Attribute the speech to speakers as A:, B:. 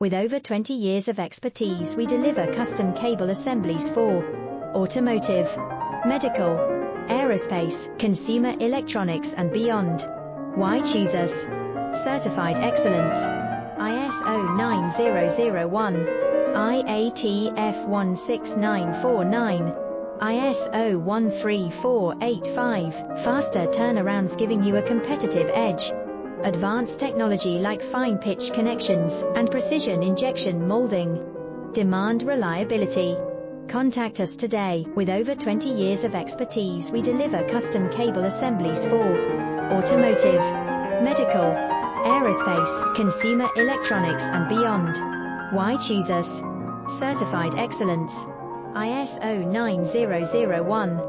A: With over 20 years of expertise, we deliver custom cable assemblies for automotive, medical, aerospace, consumer electronics and beyond. Why choose us? Certified excellence. ISO 9001, IATF 16949, ISO 13485, faster turnarounds giving you a competitive edge. Advanced technology like fine pitch connections and precision injection molding. Demand reliability. Contact us today. With over 20 years of expertise, we deliver custom cable assemblies for automotive, medical, aerospace, consumer electronics and beyond. Why choose us? Certified excellence. ISO 9001,